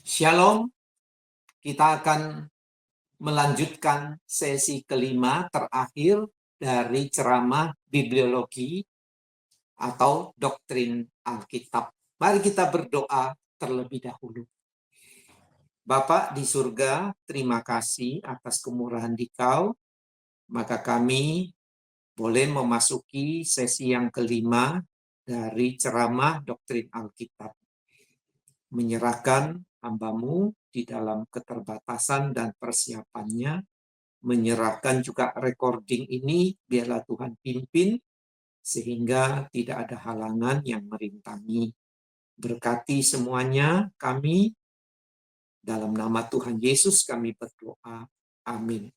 Shalom, kita akan melanjutkan sesi kelima terakhir dari ceramah bibliologi atau doktrin Alkitab. Mari kita berdoa terlebih dahulu. Bapa di surga, terima kasih atas kemurahan Dikau, maka kami boleh memasuki sesi yang kelima dari ceramah doktrin Alkitab. Menyerahkan hamba-Mu di dalam keterbatasan dan persiapannya, menyerahkan juga recording ini, biarlah Tuhan pimpin, sehingga tidak ada halangan yang merintangi. Berkati semuanya kami, dalam nama Tuhan Yesus kami berdoa. Amin.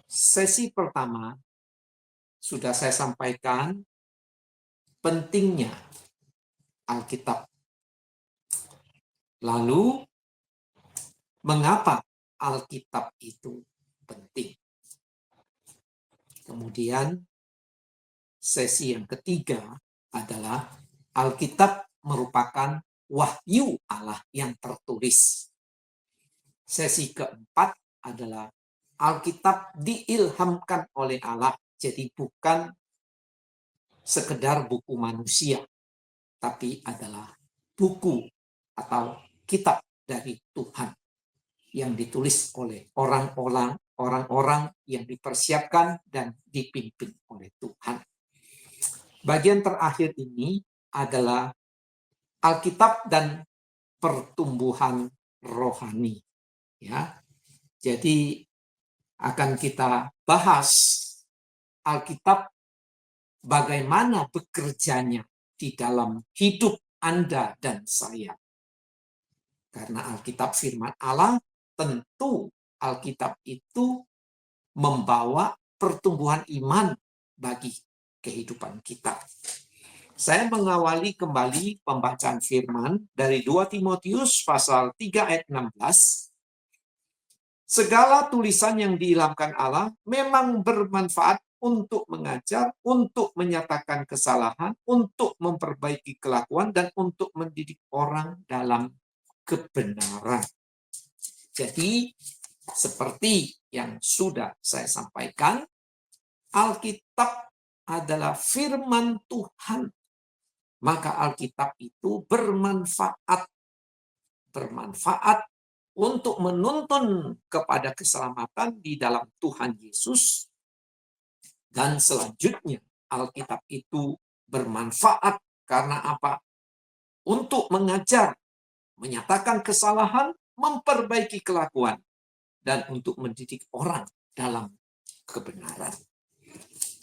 Sesi pertama, sudah saya sampaikan, pentingnya Alkitab. Lalu, mengapa Alkitab itu penting? Kemudian, sesi yang ketiga adalah Alkitab merupakan wahyu Allah yang tertulis. Sesi keempat adalah Alkitab diilhamkan oleh Allah, jadi bukan sekedar buku manusia, tapi adalah buku atau kitab dari Tuhan yang ditulis oleh orang-orang yang dipersiapkan dan dipimpin oleh Tuhan. Bagian terakhir ini adalah Alkitab dan pertumbuhan rohani. Ya, jadi akan kita bahas Alkitab bagaimana bekerjanya di dalam hidup Anda dan saya. Karena Alkitab firman Allah, tentu Alkitab itu membawa pertumbuhan iman bagi kehidupan kita. Saya mengawali kembali pembacaan firman dari 2 Timotius pasal 3 ayat 16. Segala tulisan yang diilhamkan Allah memang bermanfaat untuk mengajar, untuk menyatakan kesalahan, untuk memperbaiki kelakuan, dan untuk mendidik orang dalam kebenaran. Jadi, seperti yang sudah saya sampaikan, Alkitab adalah firman Tuhan. Maka Alkitab itu bermanfaat untuk menuntun kepada keselamatan di dalam Tuhan Yesus. Dan selanjutnya, Alkitab itu bermanfaat karena apa? Untuk mengajar, menyatakan kesalahan, memperbaiki kelakuan, dan untuk mendidik orang dalam kebenaran.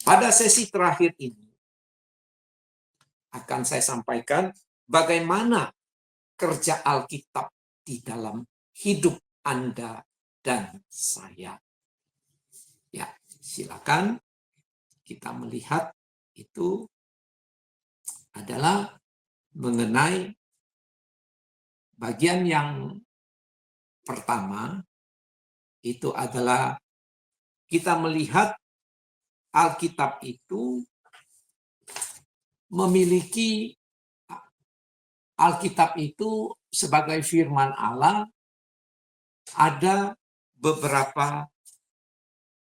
Pada sesi terakhir ini, akan saya sampaikan bagaimana kerja Alkitab di dalam hidup Anda dan saya. Ya, silakan kita melihat itu adalah mengenai bagian yang pertama, itu adalah kita melihat Alkitab itu memiliki Alkitab itu sebagai firman Allah ada beberapa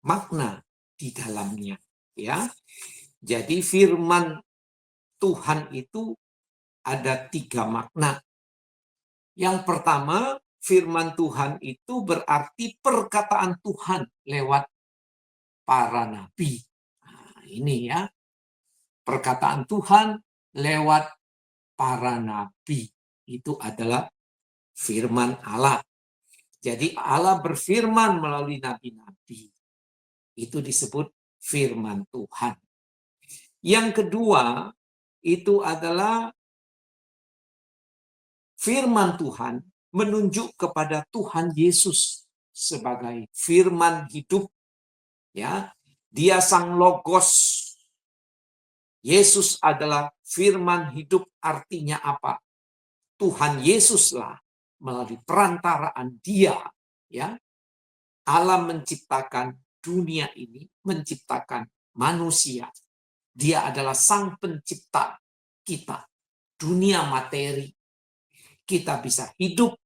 makna di dalamnya, ya. Jadi firman Tuhan itu ada 3 makna. Yang pertama, firman Tuhan itu berarti perkataan Tuhan lewat para nabi. Nah, ini ya, perkataan Tuhan lewat para nabi. Itu adalah firman Allah. Jadi Allah berfirman melalui nabi-nabi. Itu disebut firman Tuhan. Yang kedua, itu adalah firman Tuhan menunjuk kepada Tuhan Yesus sebagai firman hidup. Ya, Dia sang logos. Yesus adalah firman hidup, artinya apa? Tuhan Yesuslah melalui perantaraan Dia, ya, Allah menciptakan dunia ini, menciptakan manusia. Dia adalah sang pencipta kita, dunia materi. kita bisa hidup,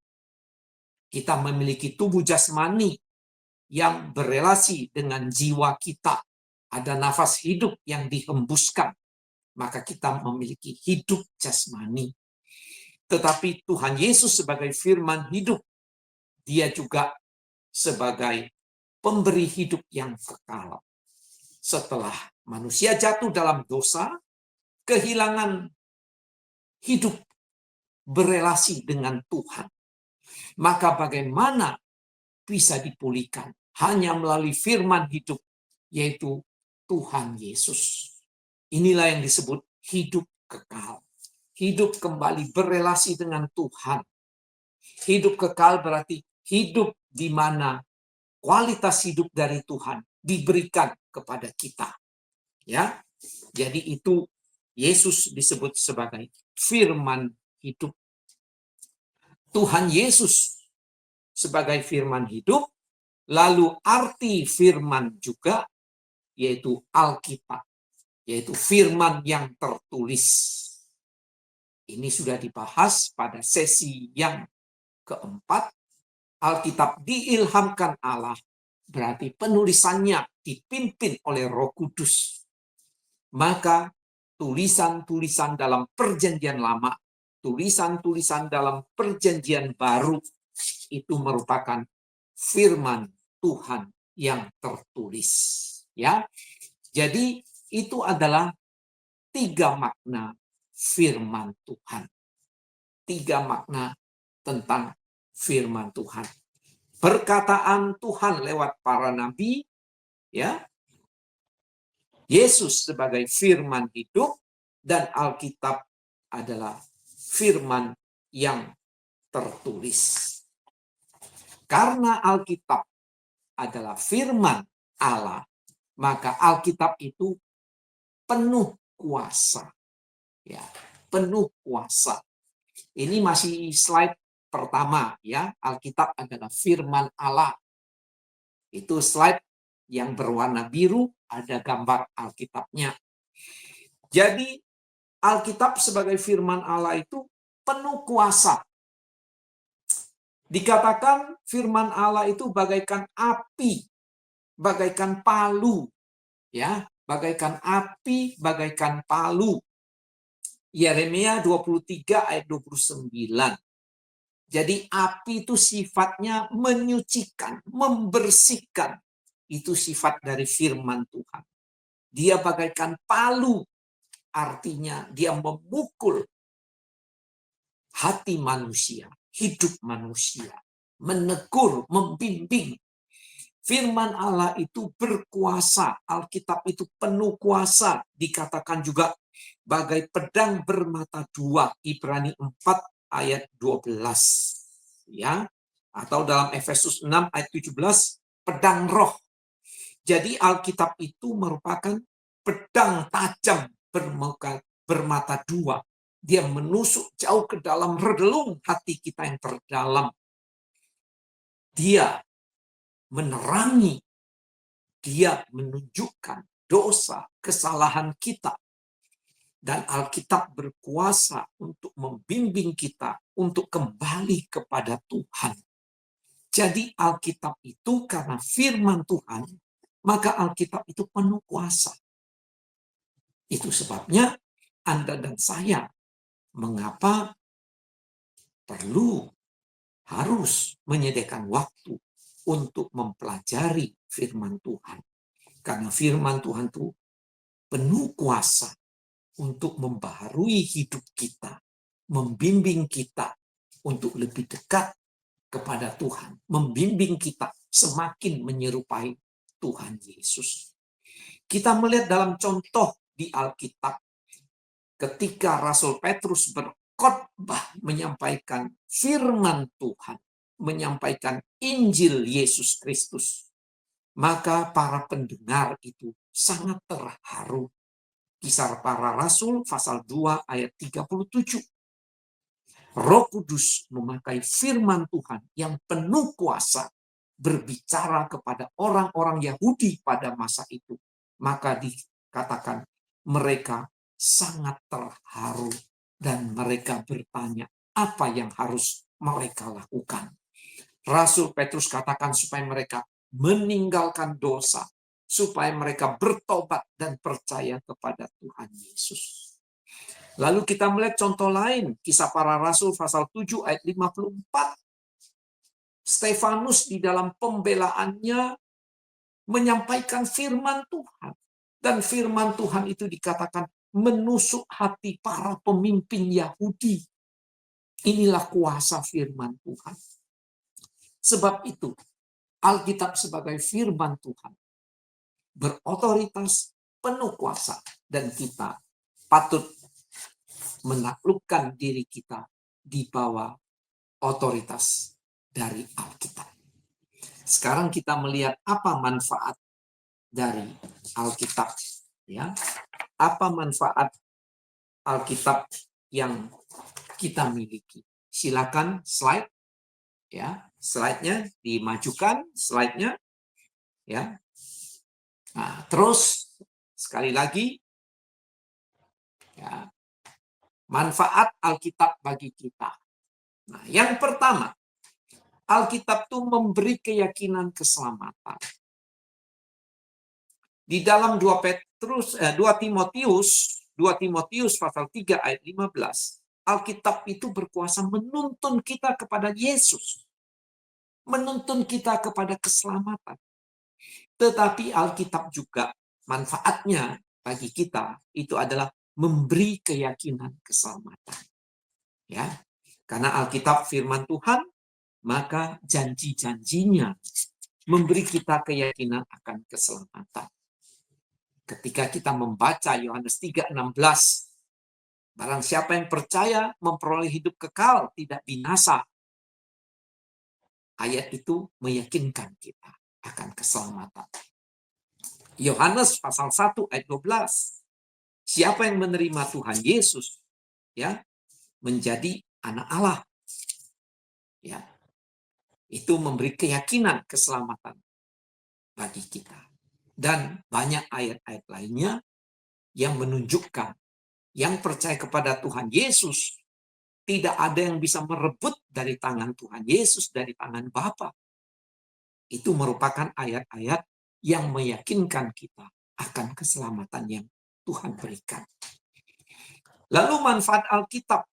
kita memiliki tubuh jasmani yang berelasi dengan jiwa kita. Ada nafas hidup yang dihembuskan, maka kita memiliki hidup jasmani. Tetapi Tuhan Yesus sebagai firman hidup, dia juga sebagai pemberi hidup yang kekal. Setelah manusia jatuh dalam dosa, kehilangan hidup berelasi dengan Tuhan, maka bagaimana bisa dipulihkan? Hanya melalui firman hidup, yaitu Tuhan Yesus. Inilah yang disebut hidup kekal. Hidup kembali berelasi dengan Tuhan. Hidup kekal berarti hidup di mana kualitas hidup dari Tuhan diberikan kepada kita. Ya, jadi itu Yesus disebut sebagai firman hidup. Tuhan Yesus sebagai firman hidup, lalu arti firman juga yaitu Alkitab, yaitu firman yang tertulis. Ini sudah dibahas pada sesi yang keempat. Alkitab diilhamkan Allah, berarti penulisannya dipimpin oleh Roh Kudus. Maka tulisan-tulisan dalam perjanjian lama, tulisan-tulisan dalam perjanjian baru, itu merupakan firman Tuhan yang tertulis. Ya, jadi itu adalah 3 makna firman Tuhan. 3 makna tentang firman Tuhan. Perkataan Tuhan lewat para nabi, ya. Yesus sebagai firman hidup, dan Alkitab adalah firman yang tertulis. Karena Alkitab adalah firman Allah, maka Alkitab itu penuh kuasa. Ya, penuh kuasa. Ini masih slide pertama, ya. Alkitab adalah firman Allah. Itu slide yang berwarna biru, ada gambar Alkitabnya. Jadi Alkitab sebagai firman Allah itu penuh kuasa. Dikatakan firman Allah itu bagaikan api, bagaikan palu, ya, bagaikan api, bagaikan palu. Yeremia 23 ayat 29. Jadi api itu sifatnya menyucikan, membersihkan. Itu sifat dari firman Tuhan. Dia bagaikan palu, artinya dia memukul hati manusia, hidup manusia, menegur, membimbing. Firman Allah itu berkuasa, Alkitab itu penuh kuasa, dikatakan juga bagai pedang bermata dua, Ibrani 4 ayat 12. Ya, atau dalam Efesus 6 ayat 17, pedang roh. Jadi Alkitab itu merupakan pedang tajam bermata dua. Dia menusuk jauh ke dalam relung hati kita yang terdalam. Dia menerangi, dia menunjukkan dosa, kesalahan kita. Dan Alkitab berkuasa untuk membimbing kita untuk kembali kepada Tuhan. Jadi Alkitab itu karena firman Tuhan, maka Alkitab itu penuh kuasa. Itu sebabnya Anda dan saya mengapa perlu harus menyediakan waktu untuk mempelajari firman Tuhan. Karena firman Tuhan itu penuh kuasa untuk membaharui hidup kita, membimbing kita untuk lebih dekat kepada Tuhan, membimbing kita semakin menyerupai Tuhan Yesus. Kita melihat dalam contoh di Alkitab, ketika Rasul Petrus berkhotbah menyampaikan firman Tuhan, menyampaikan Injil Yesus Kristus, maka para pendengar itu sangat terharu. Kisah Para Rasul pasal 2 ayat 37. Roh Kudus memakai firman Tuhan yang penuh kuasa berbicara kepada orang-orang Yahudi pada masa itu. Maka dikatakan mereka sangat terharu dan mereka bertanya, apa yang harus mereka lakukan. Rasul Petrus katakan supaya mereka meninggalkan dosa, supaya mereka bertobat dan percaya kepada Tuhan Yesus. Lalu kita melihat contoh lain, Kisah Para Rasul pasal 7 ayat 54. Stefanus di dalam pembelaannya menyampaikan firman Tuhan. Dan firman Tuhan itu dikatakan menusuk hati para pemimpin Yahudi. Inilah kuasa firman Tuhan. Sebab itu, Alkitab sebagai firman Tuhan berotoritas, penuh kuasa, dan kita patut menaklukkan diri kita di bawah otoritas dari Alkitab. Sekarang kita melihat apa manfaat dari Alkitab, ya. Apa manfaat Alkitab yang kita miliki? Silakan slide, ya. Slide-nya dimajukan, slide-nya, ya. Nah, terus sekali lagi, ya, manfaat Alkitab bagi kita. Nah, yang pertama, Alkitab itu memberi keyakinan keselamatan. Di dalam 2 Timotius pasal 3 ayat 15, Alkitab itu berkuasa menuntun kita kepada Yesus. Menuntun kita kepada keselamatan. Tetapi Alkitab juga manfaatnya bagi kita itu adalah memberi keyakinan keselamatan. Ya. Karena Alkitab firman Tuhan, maka janji-janjinya memberi kita keyakinan akan keselamatan. Ketika kita membaca Yohanes 3:16, barang siapa yang percaya memperoleh hidup kekal, tidak binasa. Ayat itu meyakinkan kita akan keselamatan. Yohanes pasal 1 ayat 12. Siapa yang menerima Tuhan Yesus, ya, menjadi anak Allah. Ya. Itu memberi keyakinan keselamatan bagi kita. Dan banyak ayat-ayat lainnya yang menunjukkan yang percaya kepada Tuhan Yesus, tidak ada yang bisa merebut dari tangan Tuhan Yesus, dari tangan Bapa. Itu merupakan ayat-ayat yang meyakinkan kita akan keselamatan yang Tuhan berikan. Lalu manfaat Alkitab,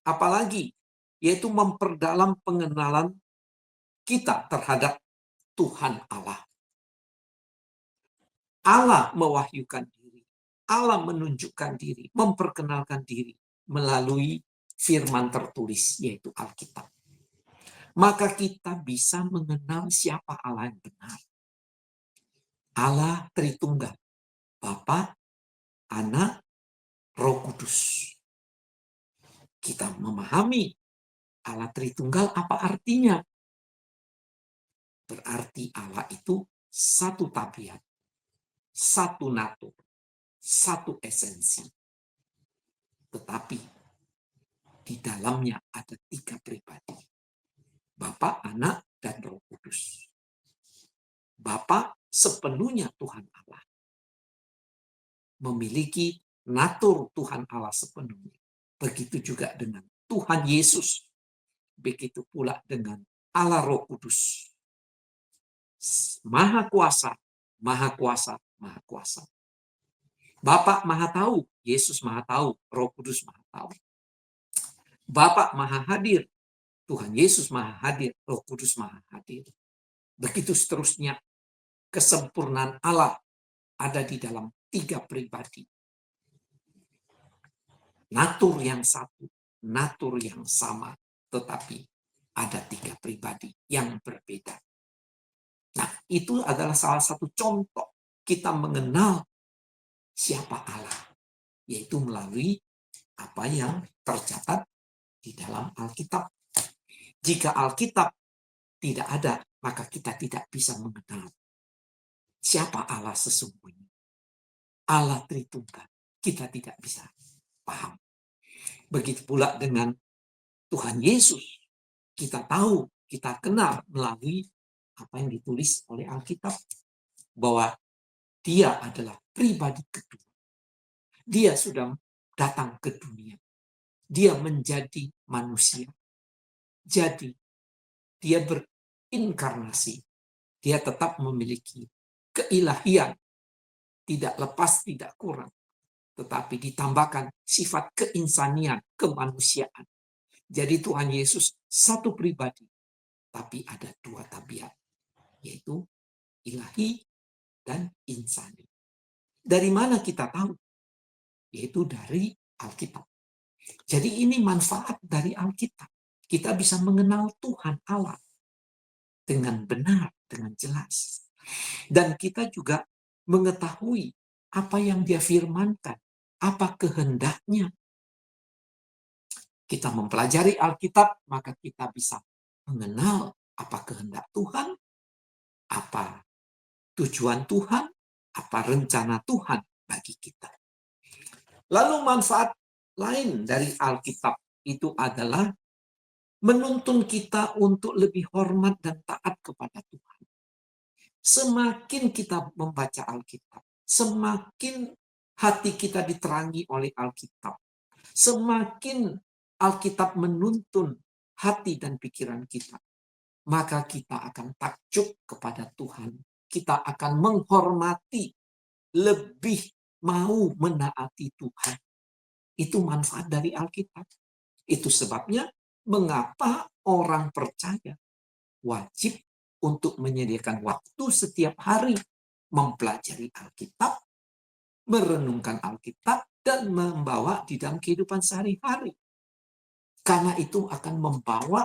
apalagi? Yaitu memperdalam pengenalan kita terhadap Tuhan Allah. Allah mewahyukan diri. Allah menunjukkan diri, memperkenalkan diri melalui firman tertulis, yaitu Alkitab. Maka kita bisa mengenal siapa Allah yang benar. Allah Tritunggal, Bapa, Anak, Roh Kudus. Kita memahami Allah Tritunggal apa artinya? Berarti Allah itu satu tabiat, satu natur, satu esensi. Tetapi di dalamnya ada 3 pribadi. Bapa, Anak, dan Roh Kudus. Bapa sepenuhnya Tuhan Allah. Memiliki natur Tuhan Allah sepenuhnya. Begitu juga dengan Tuhan Yesus. Begitu pula dengan Allah Roh Kudus. Maha kuasa, maha kuasa, maha kuasa. Bapa maha tahu, Yesus maha tahu, Roh Kudus maha tahu. Bapa maha hadir, Tuhan Yesus maha hadir, Roh Kudus maha hadir. Begitu seterusnya, kesempurnaan Allah ada di dalam 3 pribadi. Natur yang satu, natur yang sama, tetapi ada 3 pribadi yang berbeda. Nah, itu adalah salah satu contoh kita mengenal siapa Allah, yaitu melalui apa yang tercatat di dalam Alkitab. Jika Alkitab tidak ada, maka kita tidak bisa mengenal siapa Allah sesungguhnya. Allah Tritunggal, kita tidak bisa paham. Begitu pula dengan Tuhan Yesus. Kita tahu, kita kenal melalui apa yang ditulis oleh Alkitab, bahwa dia adalah pribadi kedua. Dia sudah datang ke dunia. dia menjadi manusia. Jadi, dia berinkarnasi. Dia tetap memiliki keilahian, tidak lepas, tidak kurang. Tetapi ditambahkan sifat keinsanian, kemanusiaan. Jadi Tuhan Yesus satu pribadi, tapi ada dua tabiat, yaitu ilahi dan insani. Dari mana kita tahu? Yaitu dari Alkitab. Jadi ini manfaat dari Alkitab. Kita bisa mengenal Tuhan Allah dengan benar, dengan jelas. Dan kita juga mengetahui apa yang dia firmankan, apa kehendaknya. Kita mempelajari Alkitab, maka kita bisa mengenal apa kehendak Tuhan, apa tujuan Tuhan, apa rencana Tuhan bagi kita. Lalu manfaat lain dari Alkitab itu adalah menuntun kita untuk lebih hormat dan taat kepada Tuhan. Semakin kita membaca Alkitab, semakin hati kita diterangi oleh Alkitab, semakin Alkitab menuntun hati dan pikiran kita, maka kita akan takjub kepada Tuhan. Kita akan menghormati, lebih mau menaati Tuhan. Itu manfaat dari Alkitab. Itu sebabnya mengapa orang percaya wajib untuk menyediakan waktu setiap hari mempelajari Alkitab, merenungkan Alkitab, dan membawa di dalam kehidupan sehari-hari. Karena itu akan membawa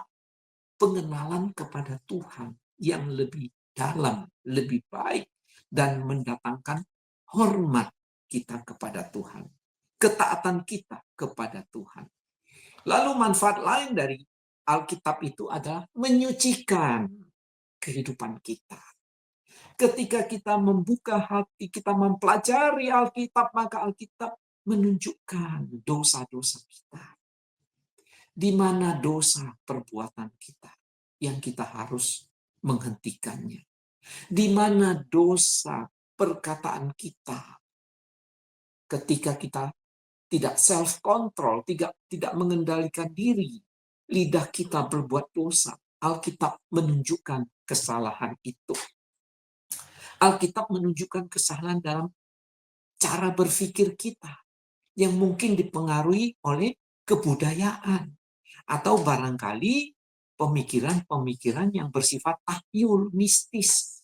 pengenalan kepada Tuhan yang lebih dalam, lebih baik, dan mendatangkan hormat kita kepada Tuhan. Ketaatan kita kepada Tuhan. Lalu manfaat lain dari Alkitab itu adalah menyucikan kehidupan kita. Ketika kita membuka hati, kita mempelajari Alkitab, maka Alkitab menunjukkan dosa-dosa kita. Di mana dosa perbuatan kita yang kita harus menghentikannya. Di mana dosa perkataan kita ketika kita tidak self-control, tidak mengendalikan diri, lidah kita berbuat dosa. Alkitab menunjukkan kesalahan itu. Alkitab menunjukkan kesalahan dalam cara berpikir kita yang mungkin dipengaruhi oleh kebudayaan atau barangkali pemikiran-pemikiran yang bersifat tahyul, mistis.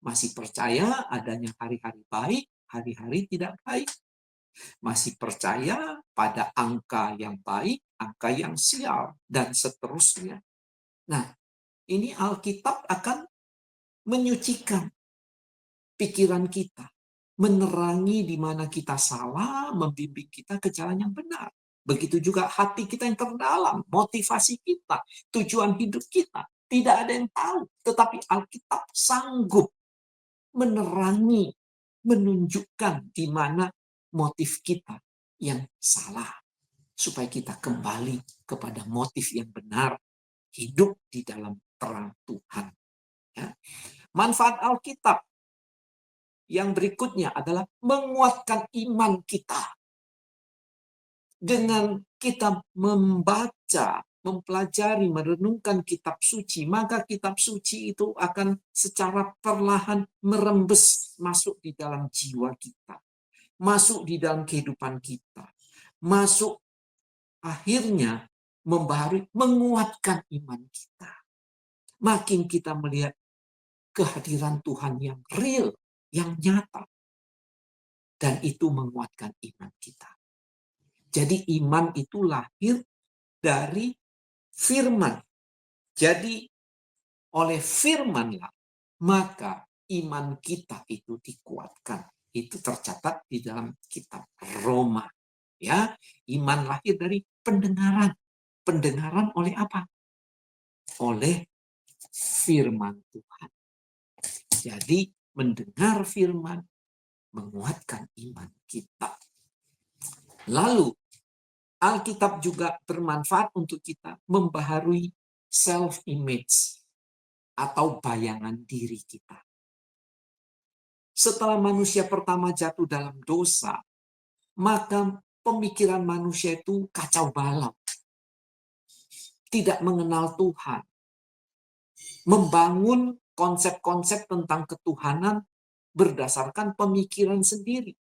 Masih percaya adanya hari-hari baik, hari-hari tidak baik. Masih percaya pada angka yang baik, angka yang sial, dan seterusnya. Nah, ini Alkitab akan menyucikan pikiran kita, menerangi di mana kita salah, membimbing kita ke jalan yang benar. Begitu juga hati kita yang terdalam, motivasi kita, tujuan hidup kita. Tidak ada yang tahu, tetapi Alkitab sanggup menerangi, menunjukkan di mana motif kita yang salah. Supaya kita kembali kepada motif yang benar, hidup di dalam terang Tuhan. Ya. Manfaat Alkitab yang berikutnya adalah menguatkan iman kita. Dengan kita membaca, mempelajari, merenungkan kitab suci, maka kitab suci itu akan secara perlahan merembes masuk di dalam jiwa kita. Masuk di dalam kehidupan kita. Masuk akhirnya membaharui, menguatkan iman kita. Makin kita melihat kehadiran Tuhan yang real, yang nyata. Dan itu menguatkan iman kita. Jadi iman itu lahir dari firman. Jadi oleh firmanlah maka iman kita itu dikuatkan. Itu tercatat di dalam kitab Roma. Ya, iman lahir dari pendengaran. Pendengaran oleh apa? Oleh firman Tuhan. Jadi mendengar firman menguatkan iman kita. Lalu Alkitab juga bermanfaat untuk kita membaharui self-image atau bayangan diri kita. Setelah manusia pertama jatuh dalam dosa, maka pemikiran manusia itu kacau balau. Tidak mengenal Tuhan. Membangun konsep-konsep tentang ketuhanan berdasarkan pemikiran sendiri.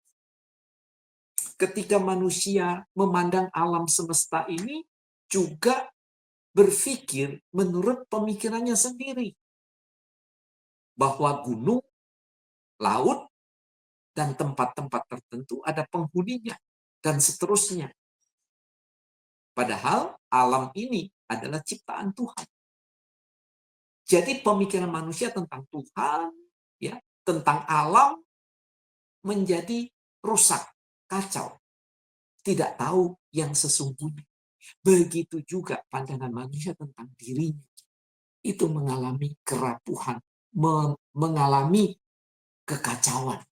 Ketika manusia memandang alam semesta ini juga berpikir menurut pemikirannya sendiri. Bahwa gunung, laut, dan tempat-tempat tertentu ada penghuninya, dan seterusnya. Padahal alam ini adalah ciptaan Tuhan. Jadi pemikiran manusia tentang Tuhan, ya, tentang alam menjadi rusak, kacau. Tidak tahu yang sesungguhnya. Begitu juga pandangan manusia tentang dirinya. Itu mengalami kerapuhan, mengalami kekacauan.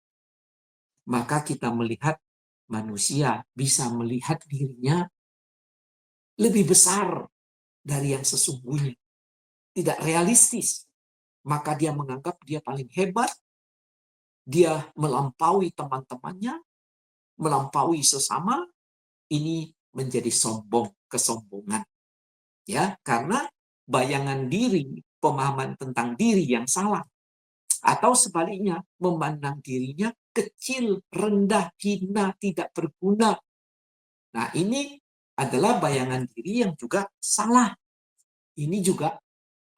Maka kita melihat manusia bisa melihat dirinya lebih besar dari yang sesungguhnya. Tidak realistis. Maka dia menganggap dia paling hebat, dia melampaui teman-temannya, melampaui sesama, ini menjadi sombong, kesombongan. Ya, karena bayangan diri, pemahaman tentang diri yang salah. Atau sebaliknya, memandang dirinya kecil, rendah, hina, tidak berguna. Nah, ini adalah bayangan diri yang juga salah. Ini juga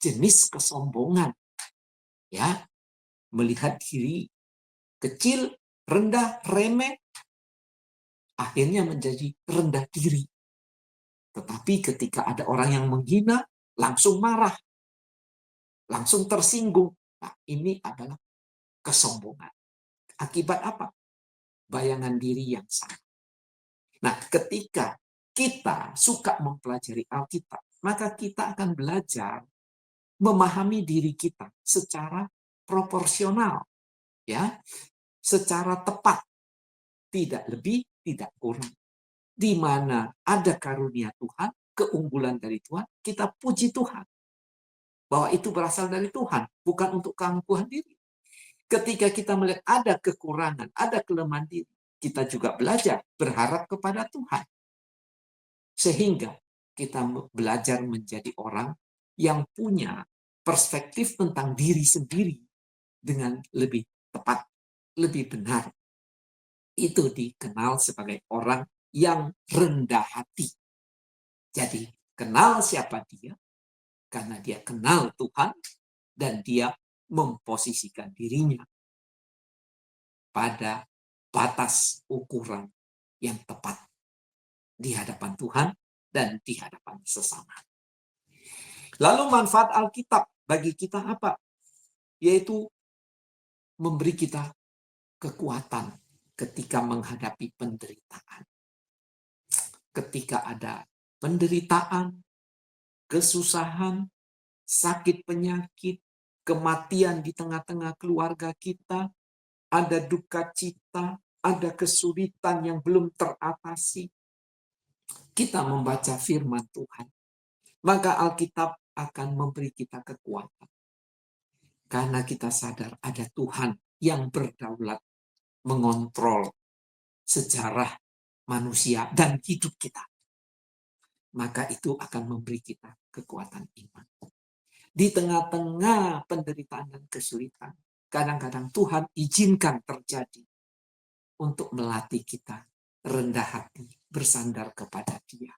jenis kesombongan. Ya, melihat diri kecil, rendah, remeh, akhirnya menjadi rendah diri. Tetapi ketika ada orang yang menghina, langsung marah, langsung tersinggung. Nah, ini adalah kesombongan. Akibat apa? Bayangan diri yang salah. Nah, ketika kita suka mempelajari Alkitab, maka kita akan belajar memahami diri kita secara proporsional, ya, secara tepat, tidak lebih, tidak kurang. Di mana ada karunia Tuhan, keunggulan dari Tuhan, kita puji Tuhan. Bahwa itu berasal dari Tuhan, bukan untuk keangkuhan diri. Ketika kita melihat ada kekurangan, ada kelemahan diri, kita juga belajar berharap kepada Tuhan. Sehingga kita belajar menjadi orang yang punya perspektif tentang diri sendiri dengan lebih tepat, lebih benar. Itu dikenal sebagai orang yang rendah hati. Jadi, kenal siapa dia, karena dia kenal Tuhan, dan dia memposisikan dirinya pada batas ukuran yang tepat di hadapan Tuhan dan di hadapan sesama. Lalu manfaat Alkitab bagi kita apa? Yaitu memberi kita kekuatan ketika menghadapi penderitaan. Ketika ada penderitaan, kesusahan, sakit penyakit, kematian di tengah-tengah keluarga kita, ada duka cita, ada kesulitan yang belum teratasi. Kita membaca firman Tuhan, maka Alkitab akan memberi kita kekuatan. Karena kita sadar ada Tuhan yang berdaulat mengontrol sejarah manusia dan hidup kita. Maka itu akan memberi kita kekuatan iman. Di tengah-tengah penderitaan dan kesulitan, kadang-kadang Tuhan izinkan terjadi untuk melatih kita rendah hati, bersandar kepada Dia.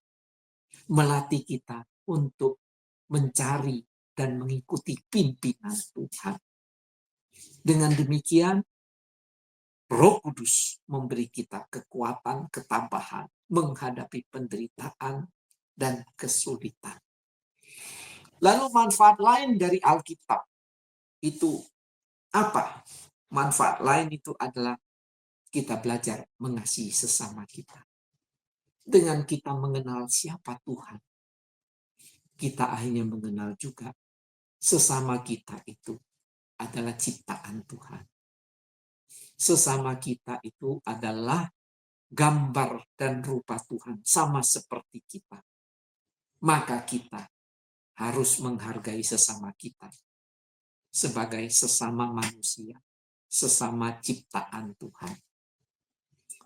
Melatih kita untuk mencari dan mengikuti pimpinan Tuhan. Dengan demikian, Roh Kudus memberi kita kekuatan, ketabahan menghadapi penderitaan dan kesulitan. Lalu manfaat lain dari Alkitab itu apa? Manfaat lain itu adalah kita belajar mengasihi sesama kita. Dengan kita mengenal siapa Tuhan, kita akhirnya mengenal juga sesama kita itu adalah ciptaan Tuhan. Sesama kita itu adalah gambar dan rupa Tuhan, sama seperti kita. Maka kita harus menghargai sesama kita sebagai sesama manusia, sesama ciptaan Tuhan.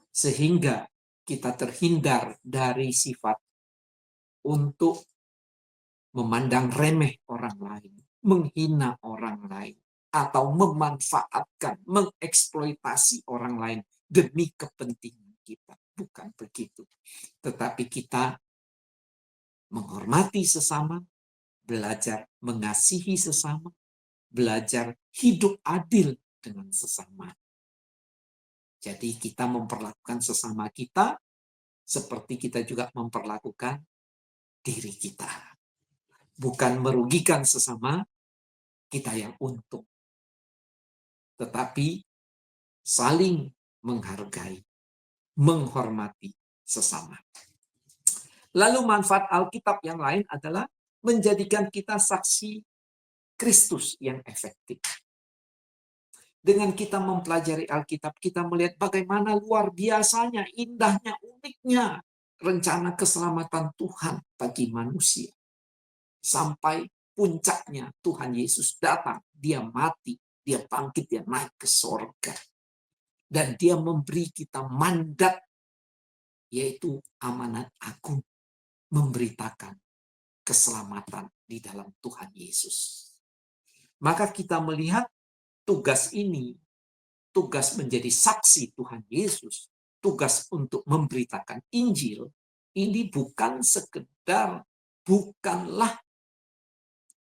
Sehingga kita terhindar dari sifat untuk memandang remeh orang lain, menghina orang lain, atau memanfaatkan, mengeksploitasi orang lain demi kepentingan kita. Bukan begitu. Tetapi kita menghormati sesama, belajar mengasihi sesama, belajar hidup adil dengan sesama. Jadi kita memperlakukan sesama kita seperti kita juga memperlakukan diri kita. Bukan merugikan sesama, kita yang untung. Tetapi saling menghargai, menghormati sesama. Lalu manfaat Alkitab yang lain adalah menjadikan kita saksi Kristus yang efektif. Dengan kita mempelajari Alkitab, kita melihat bagaimana luar biasanya, indahnya, uniknya rencana keselamatan Tuhan bagi manusia. Sampai puncaknya Tuhan Yesus datang, dia mati, dia bangkit, dia naik ke sorga. Dan dia memberi kita mandat, yaitu amanat agung, memberitakan keselamatan di dalam Tuhan Yesus. Maka kita melihat tugas ini, tugas menjadi saksi Tuhan Yesus, tugas untuk memberitakan Injil, ini bukan sekedar, bukanlah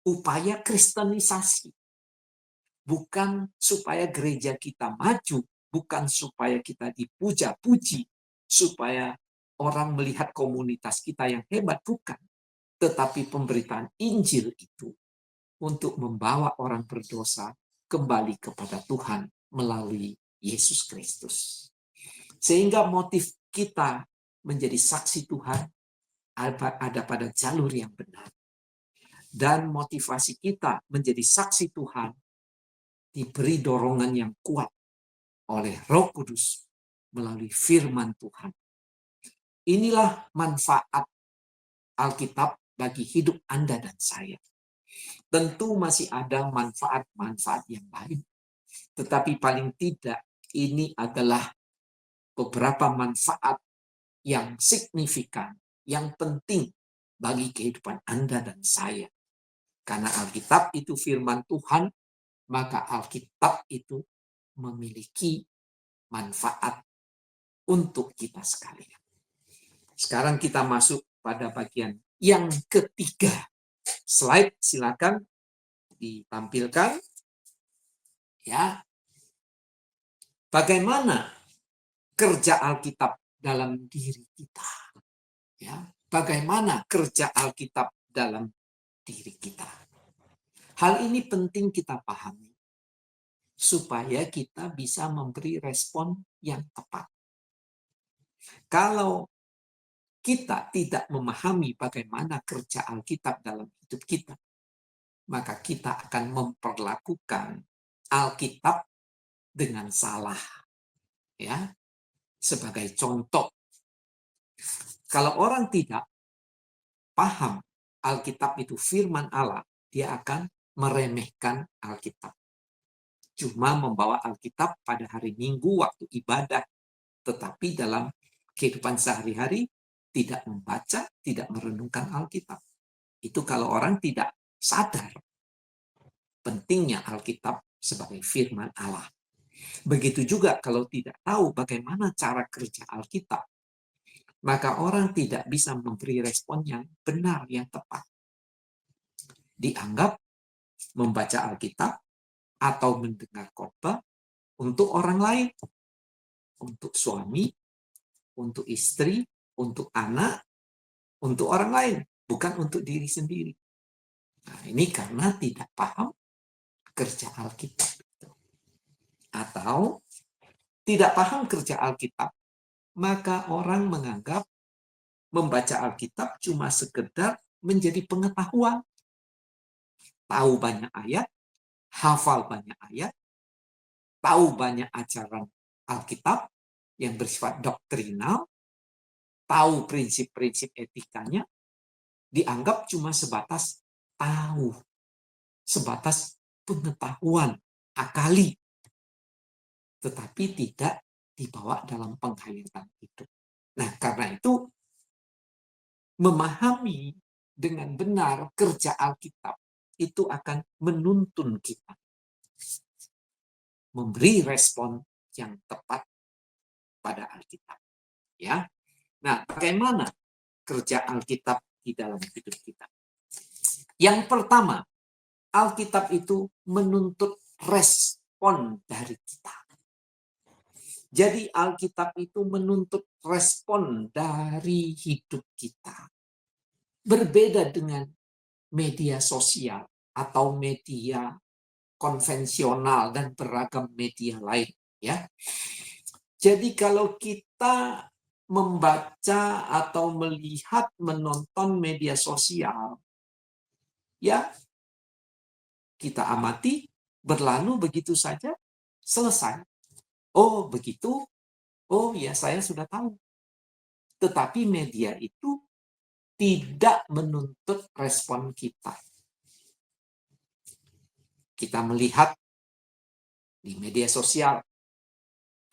upaya kristenisasi. Bukan supaya gereja kita maju, bukan supaya kita dipuja-puji, supaya orang melihat komunitas kita yang hebat, bukan. Tetapi pemberitaan Injil itu untuk membawa orang berdosa kembali kepada Tuhan melalui Yesus Kristus. Sehingga motif kita menjadi saksi Tuhan ada pada jalur yang benar. Dan motivasi kita menjadi saksi Tuhan diberi dorongan yang kuat oleh Roh Kudus melalui firman Tuhan. Inilah manfaat Alkitab bagi hidup Anda dan saya. Tentu masih ada manfaat-manfaat yang lain. Tetapi paling tidak ini adalah beberapa manfaat yang signifikan, yang penting bagi kehidupan Anda dan saya. Karena Alkitab itu firman Tuhan, maka Alkitab itu memiliki manfaat untuk kita sekalian. Sekarang kita masuk pada bagian yang ketiga. Slide silakan ditampilkan. Ya. Bagaimana kerja Alkitab dalam diri kita? Ya, bagaimana kerja Alkitab dalam diri kita? Hal ini penting kita pahami supaya kita bisa memberi respon yang tepat. Kalau kita tidak memahami bagaimana kerja Alkitab dalam hidup kita, maka kita akan memperlakukan Alkitab dengan salah. Ya, sebagai contoh, kalau orang tidak paham Alkitab itu firman Allah, dia akan meremehkan Alkitab. Cuma membawa Alkitab pada hari Minggu waktu ibadah, tetapi dalam kehidupan sehari-hari tidak membaca, tidak merenungkan Alkitab. Itu kalau orang tidak sadar pentingnya Alkitab sebagai firman Allah. Begitu juga kalau tidak tahu bagaimana cara kerja Alkitab, maka orang tidak bisa memberi respon yang benar, yang tepat. Dianggap membaca Alkitab atau mendengar khotbah untuk orang lain, untuk suami, untuk istri, untuk anak, untuk orang lain, bukan untuk diri sendiri. Nah, ini karena tidak paham kerja Alkitab. Atau tidak paham kerja Alkitab, maka orang menganggap membaca Alkitab cuma sekedar menjadi pengetahuan. Tahu banyak ayat, hafal banyak ayat, tahu banyak ajaran Alkitab yang bersifat doktrinal, tahu prinsip-prinsip etikanya, dianggap cuma sebatas tahu, sebatas pengetahuan, akali, tetapi tidak dibawa dalam penghayatan hidup. Nah, karena itu memahami dengan benar kerja Alkitab itu akan menuntun kita memberi respon yang tepat pada Alkitab. Ya, nah bagaimana kerja Alkitab di dalam hidup kita? Yang pertama, Alkitab itu menuntut respon dari kita. Jadi Alkitab itu menuntut respon dari hidup kita. Berbeda dengan media sosial atau media konvensional dan beragam media lain, ya. Jadi kalau kita membaca atau melihat, menonton media sosial, ya kita amati, berlalu begitu saja, selesai. Oh, begitu. Oh, ya saya sudah tahu. Tetapi media itu tidak menuntut respon kita. Kita melihat di media sosial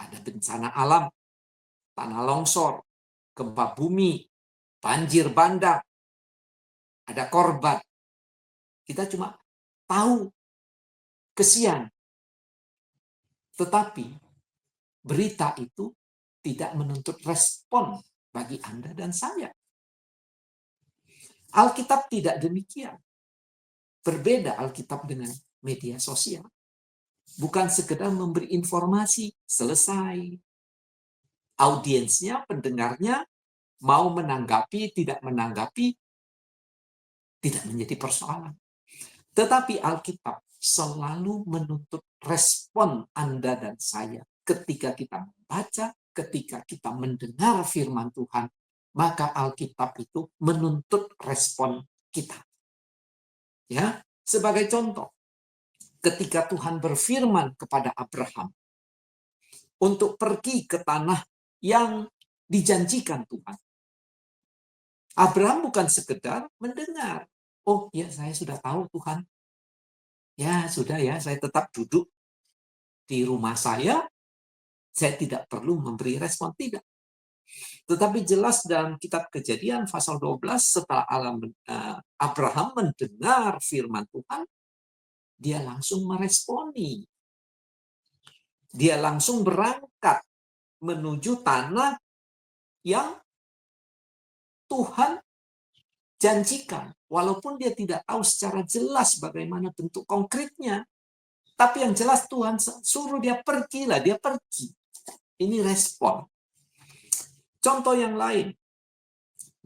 ada bencana alam, tanah longsor, gempa bumi, banjir bandang, ada korban. Kita cuma tahu, kesian. Tetapi berita itu tidak menuntut respon bagi Anda dan saya. Alkitab tidak demikian. Berbeda Alkitab dengan media sosial. Bukan sekedar memberi informasi, selesai. Audiensnya, pendengarnya, mau menanggapi, tidak menanggapi, tidak menjadi persoalan. Tetapi Alkitab selalu menuntut respon Anda dan saya. Ketika kita membaca, ketika kita mendengar firman Tuhan, maka Alkitab itu menuntut respon kita. Ya, sebagai contoh, ketika Tuhan berfirman kepada Abraham untuk pergi ke tanah yang dijanjikan Tuhan. Abraham bukan sekedar mendengar. Oh ya, saya sudah tahu Tuhan. Ya sudah ya, saya tetap duduk di rumah saya tidak perlu memberi respon, tidak. Tetapi jelas dalam kitab Kejadian pasal 12, setelah Abraham mendengar firman Tuhan, dia langsung meresponi. Dia langsung berangkat menuju tanah yang Tuhan janjikan. Walaupun dia tidak tahu secara jelas bagaimana bentuk konkretnya. Tapi yang jelas Tuhan suruh dia pergilah, dia pergi. Ini respon. Contoh yang lain.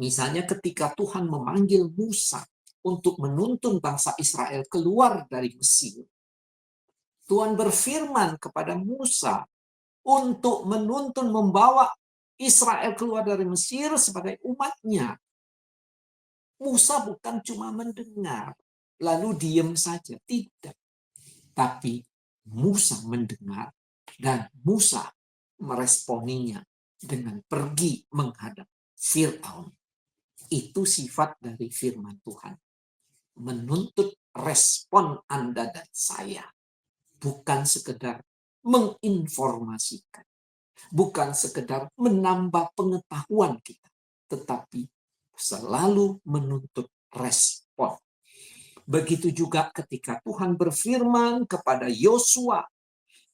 Misalnya ketika Tuhan memanggil Musa untuk menuntun bangsa Israel keluar dari Mesir. Tuhan berfirman kepada Musa untuk menuntun, membawa Israel keluar dari Mesir sebagai umatnya. Musa bukan cuma mendengar, lalu diam saja. Tidak. Tapi Musa mendengar dan Musa meresponinya dengan pergi menghadap Fir'aun. Itu sifat dari firman Tuhan. Menuntut respon Anda dan saya. Bukan sekedar menginformasikan. Bukan sekedar menambah pengetahuan kita. Tetapi selalu menuntut respon. Begitu juga ketika Tuhan berfirman kepada Yosua,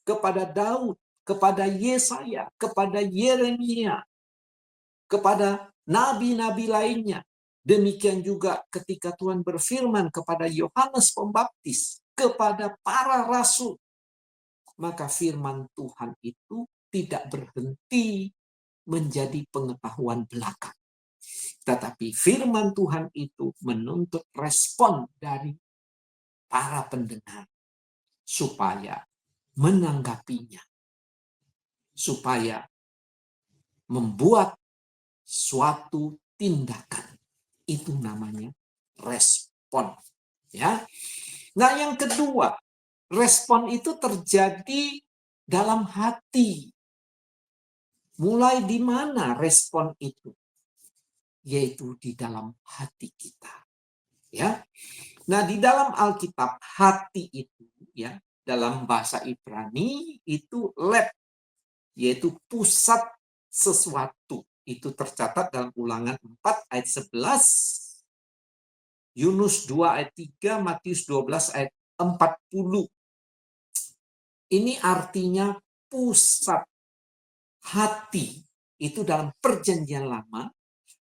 kepada Daud, kepada Yesaya, kepada Yeremia, kepada nabi-nabi lainnya. Demikian juga ketika Tuhan berfirman kepada Yohanes Pembaptis, kepada para rasul. Maka firman Tuhan itu tidak berhenti menjadi pengetahuan belaka. Tetapi firman Tuhan itu menuntut respon dari para pendengar supaya menanggapinya, supaya membuat suatu tindakan. Itu namanya respon. Ya. Nah, yang kedua, respon itu terjadi dalam hati. Mulai di mana respon itu? Yaitu di dalam hati kita. Ya. Nah, di dalam Alkitab hati itu ya, dalam bahasa Ibrani itu leb, yaitu pusat sesuatu. Itu tercatat dalam Ulangan 4 ayat 11, Yunus 2 ayat 3, Matius 12 ayat 40. Ini artinya pusat hati itu dalam perjanjian lama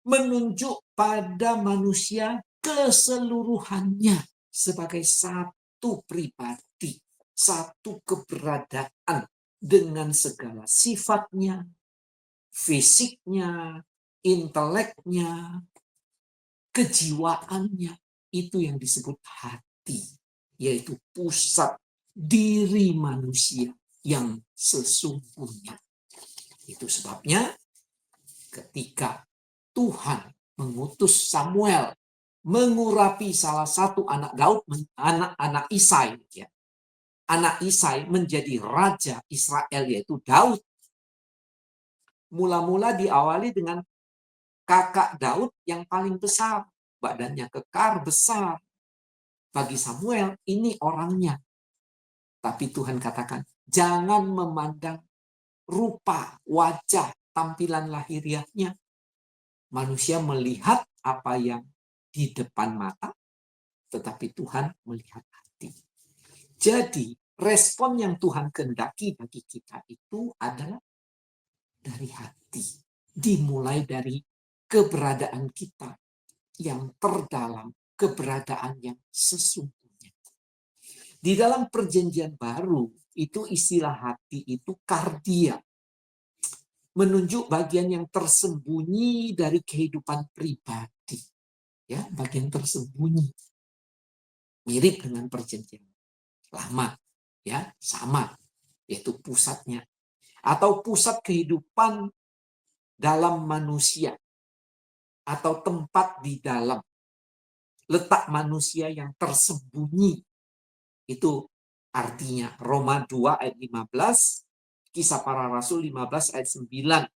menunjuk pada manusia keseluruhannya sebagai satu pribadi, satu keberadaan dengan segala sifatnya, fisiknya, inteleknya, kejiwaannya. Itu yang disebut hati, yaitu pusat diri manusia yang sesungguhnya. Itu sebabnya ketika Tuhan mengutus Samuel mengurapi salah satu anak Daud, anak Isai, ya. Anak Isai menjadi raja Israel, yaitu Daud. Mula-mula diawali dengan kakak Daud yang paling besar, badannya kekar, besar. Bagi Samuel, ini orangnya. Tapi Tuhan katakan, jangan memandang rupa, wajah, tampilan lahiriahnya. Manusia melihat apa yang di depan mata, tetapi Tuhan melihat hati. Jadi, respon yang Tuhan kehendaki bagi kita itu adalah dari hati. Dimulai dari keberadaan kita yang terdalam, keberadaan yang sesungguhnya. Di dalam perjanjian baru, itu istilah hati itu kardia. Menunjuk bagian yang tersembunyi dari kehidupan pribadi. Ya, bagian tersembunyi. Mirip dengan perjanjian lama. Ya, sama. Yaitu pusatnya. Atau pusat kehidupan dalam manusia. Atau tempat di dalam letak manusia yang tersembunyi. Itu artinya Roma 2 ayat 15, Kisah Para Rasul 15 ayat 9.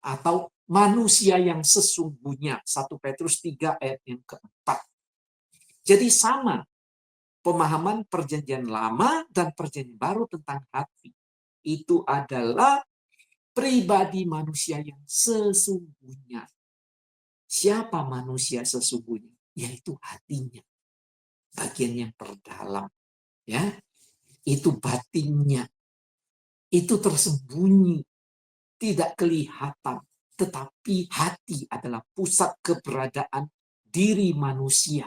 Atau manusia yang sesungguhnya, 1 Petrus 3 ayat yang keempat. Jadi sama pemahaman perjanjian lama dan perjanjian baru tentang hati. Itu adalah pribadi manusia yang sesungguhnya. Siapa manusia sesungguhnya? Yaitu hatinya. Bagian yang terdalam. Ya, itu batinnya. Itu tersembunyi. Tidak kelihatan. Tetapi hati adalah pusat keberadaan diri manusia.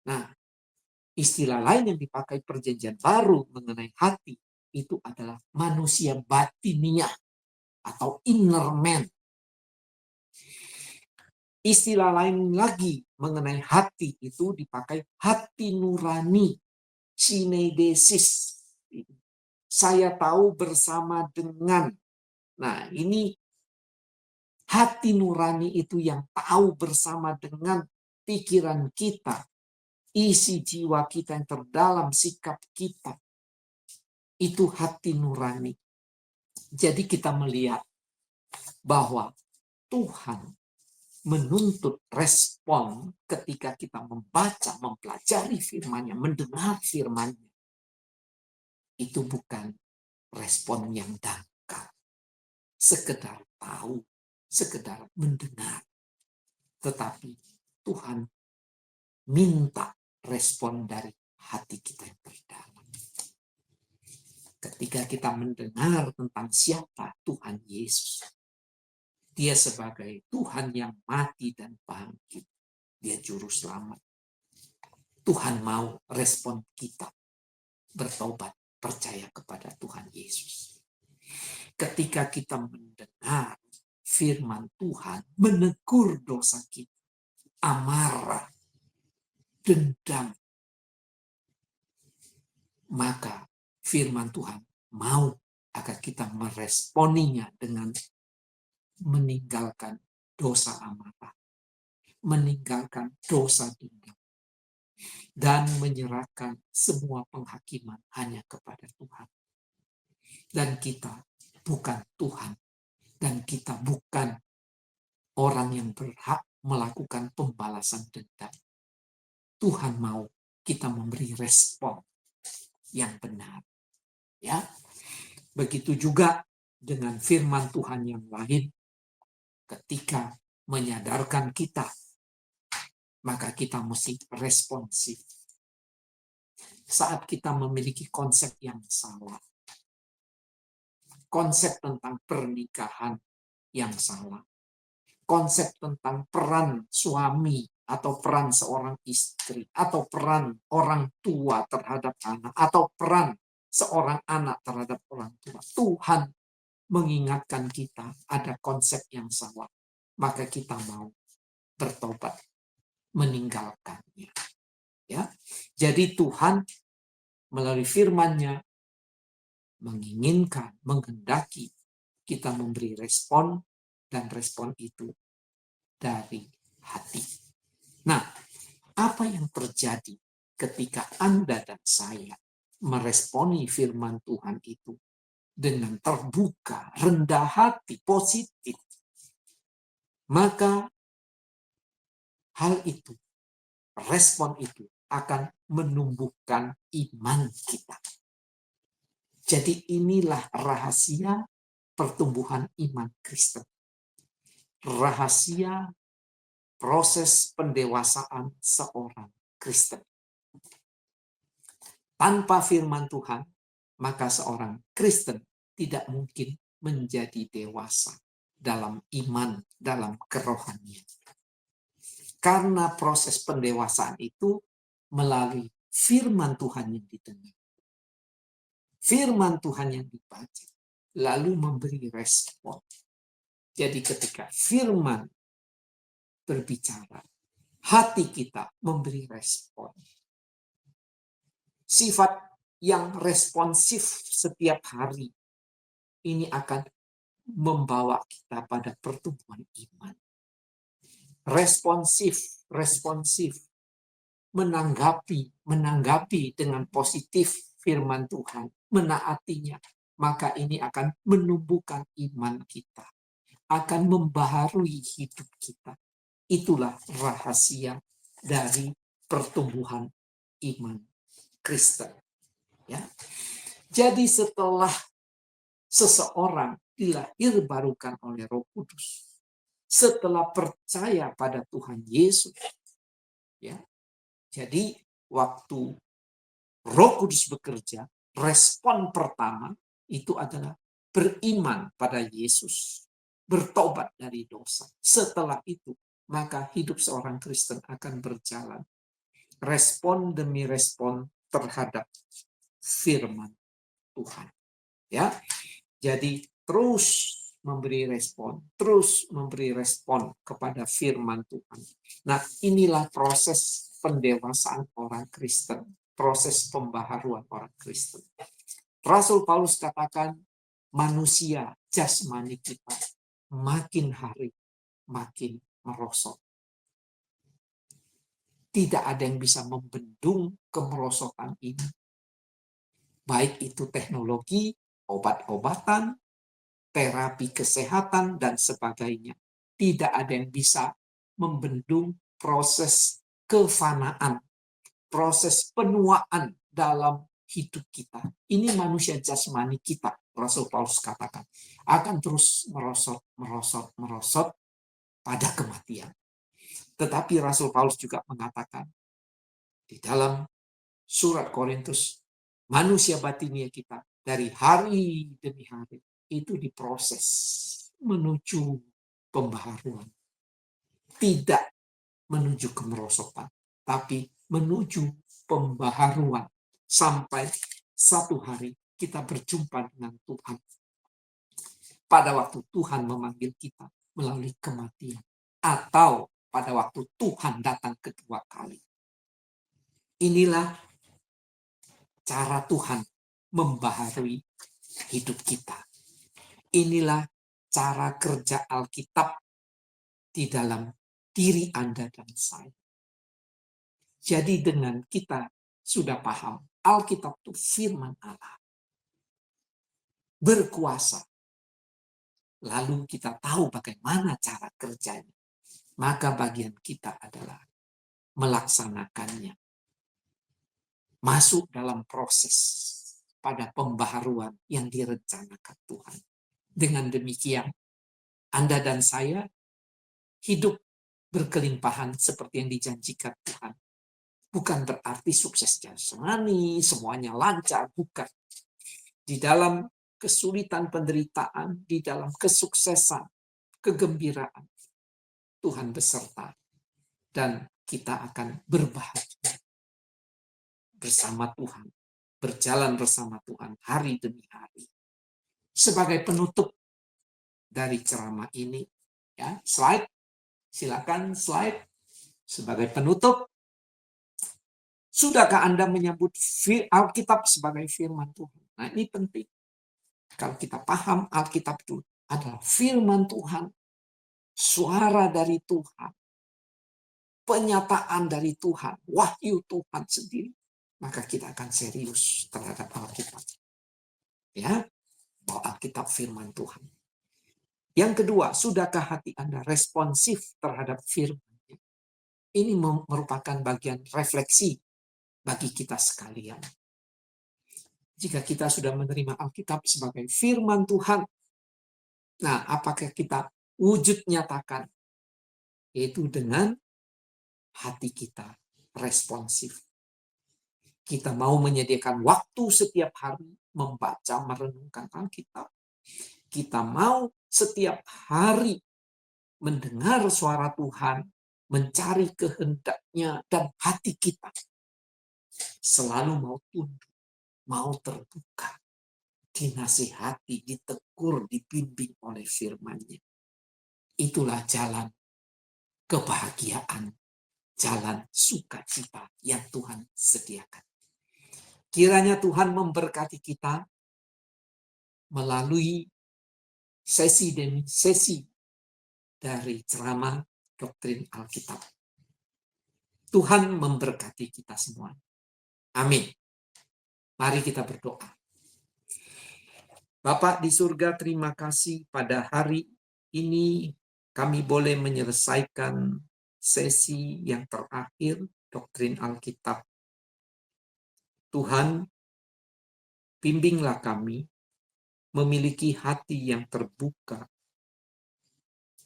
Nah, istilah lain yang dipakai perjanjian baru mengenai hati itu adalah manusia batiniah atau inner man. Istilah lain lagi mengenai hati itu dipakai hati nurani, synedesis. Saya tahu bersama dengan. Nah, ini hati nurani itu yang tahu bersama dengan pikiran kita, isi jiwa kita yang terdalam, sikap kita. Itu hati nurani. Jadi kita melihat bahwa Tuhan menuntut respon ketika kita membaca, mempelajari firman-Nya, mendengar firman-Nya. Itu bukan respon yang dangkal. Sekedar tahu, sekedar mendengar. Tetapi Tuhan minta respon dari hati kita yang terdalam. Ketika kita mendengar tentang siapa Tuhan Yesus, Dia sebagai Tuhan yang mati dan bangkit. Dia juru selamat. Tuhan mau respon kita bertobat, percaya kepada Tuhan Yesus. Ketika kita mendengar firman Tuhan, menegur dosa kita, amarah, dendam, maka firman Tuhan mau agar kita meresponinya dengan meninggalkan dosa amarah, meninggalkan dosa dendam, dan menyerahkan semua penghakiman hanya kepada Tuhan. Dan kita bukan Tuhan, dan kita bukan orang yang berhak melakukan pembalasan dendam. Tuhan mau kita memberi respon yang benar. Ya, begitu juga dengan firman Tuhan yang lain ketika menyadarkan kita, maka kita mesti responsif. Saat kita memiliki konsep yang salah, konsep tentang pernikahan yang salah, konsep tentang peran suami atau peran seorang istri, atau peran orang tua terhadap anak, atau peran seorang anak terhadap orang tua. Tuhan mengingatkan kita ada konsep yang salah, maka kita mau bertobat, meninggalkannya. Ya, jadi Tuhan melalui firman-Nya menginginkan, menghendaki kita memberi respon, dan respon itu dari hati. Nah, apa yang terjadi ketika Anda dan saya meresponi firman Tuhan itu dengan terbuka, rendah hati, positif? Maka hal itu, respon itu akan menumbuhkan iman kita. Jadi inilah rahasia pertumbuhan iman Kristen. Rahasia proses pendewasaan seorang Kristen. Tanpa firman Tuhan, maka seorang Kristen tidak mungkin menjadi dewasa dalam iman, dalam kerohanian. Karena proses pendewasaan itu melalui firman Tuhan yang didengar. Firman Tuhan yang dibaca, lalu memberi respon. Jadi ketika firman berbicara, hati kita memberi respon. Sifat yang responsif setiap hari ini akan membawa kita pada pertumbuhan iman. Responsif, menanggapi dengan positif firman Tuhan, menaatinya, maka ini akan menumbuhkan iman kita, akan membaharui hidup kita. Itulah rahasia dari pertumbuhan iman Kristen. Ya. Jadi setelah seseorang dilahirbarukan oleh Roh Kudus, setelah percaya pada Tuhan Yesus, ya. Jadi waktu Roh Kudus bekerja, respon pertama itu adalah beriman pada Yesus, bertobat dari dosa. Setelah itu, maka hidup seorang Kristen akan berjalan respon demi respon terhadap firman Tuhan. Ya, jadi terus memberi respon kepada firman Tuhan. Nah, inilah proses pendewasaan orang Kristen, proses pembaharuan orang Kristen. Rasul Paulus katakan, manusia jasmani kita makin hari makin merosot. Tidak ada yang bisa membendung kemerosotan ini. Baik itu teknologi, obat-obatan, terapi kesehatan, dan sebagainya. Tidak ada yang bisa membendung proses kefanaan, proses penuaan dalam hidup kita. Ini manusia jasmani kita, Rasul Paulus katakan, akan terus merosot pada kematian. Tetapi Rasul Paulus juga mengatakan di dalam surat Korintus, manusia batinia kita dari hari demi hari itu diproses menuju pembaharuan. Tidak menuju kemerosotan, tapi menuju pembaharuan. Sampai satu hari kita berjumpa dengan Tuhan. Pada waktu Tuhan memanggil kita melalui kematian. Atau pada waktu Tuhan datang kedua kali. Inilah cara Tuhan membaharui hidup kita. Inilah cara kerja Alkitab di dalam diri Anda dan saya. Jadi dengan kita sudah paham, Alkitab itu firman Allah. Berkuasa. Lalu kita tahu bagaimana cara kerjanya. Maka bagian kita adalah melaksanakannya. Masuk dalam proses pada pembaharuan yang direncanakan Tuhan. Dengan demikian, Anda dan saya hidup berkelimpahan seperti yang dijanjikan Tuhan. Bukan berarti sukses jasmani, semuanya lancar, bukan. Di dalam kesulitan, penderitaan, di dalam kesuksesan, kegembiraan, Tuhan beserta. Dan kita akan berbahagia bersama Tuhan, berjalan bersama Tuhan hari demi hari. Sebagai penutup dari ceramah ini, ya, slide, silakan slide. Sebagai penutup, sudahkah Anda menyambut Alkitab sebagai firman Tuhan? Nah, ini penting. Kalau kita paham Alkitab itu adalah firman Tuhan, suara dari Tuhan, penyataan dari Tuhan, wahyu Tuhan sendiri, maka kita akan serius terhadap Alkitab. Ya, bahwa Alkitab firman Tuhan. Yang kedua, sudahkah hati Anda responsif terhadap firman? Ini merupakan bagian refleksi bagi kita sekalian. Jika kita sudah menerima Alkitab sebagai firman Tuhan, nah apakah kita wujud nyatakan? Yaitu dengan hati kita responsif. Kita mau menyediakan waktu setiap hari membaca, merenungkan Alkitab. Kita mau setiap hari mendengar suara Tuhan, mencari kehendaknya, dan hati kita selalu mau tunduk, mau terbuka, dinasihati, ditegur, dibimbing oleh firman-Nya. Itulah jalan kebahagiaan, jalan sukacita yang Tuhan sediakan. Kiranya Tuhan memberkati kita melalui sesi demi sesi dari ceramah doktrin Alkitab. Tuhan memberkati kita semua. Amin. Mari kita berdoa. Bapa di surga, terima kasih pada hari ini kami boleh menyelesaikan sesi yang terakhir doktrin Alkitab. Tuhan, bimbinglah kami memiliki hati yang terbuka,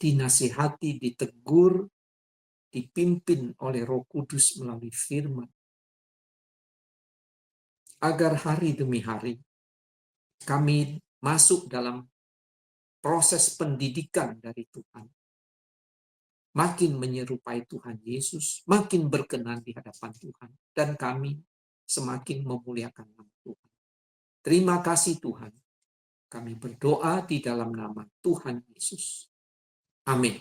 dinasihati, ditegur, dipimpin oleh Roh Kudus melalui firman. Agar hari demi hari kami masuk dalam proses pendidikan dari Tuhan. Makin menyerupai Tuhan Yesus, makin berkenan di hadapan Tuhan. Dan kami semakin memuliakan nama Tuhan. Terima kasih Tuhan. Kami berdoa di dalam nama Tuhan Yesus. Amin.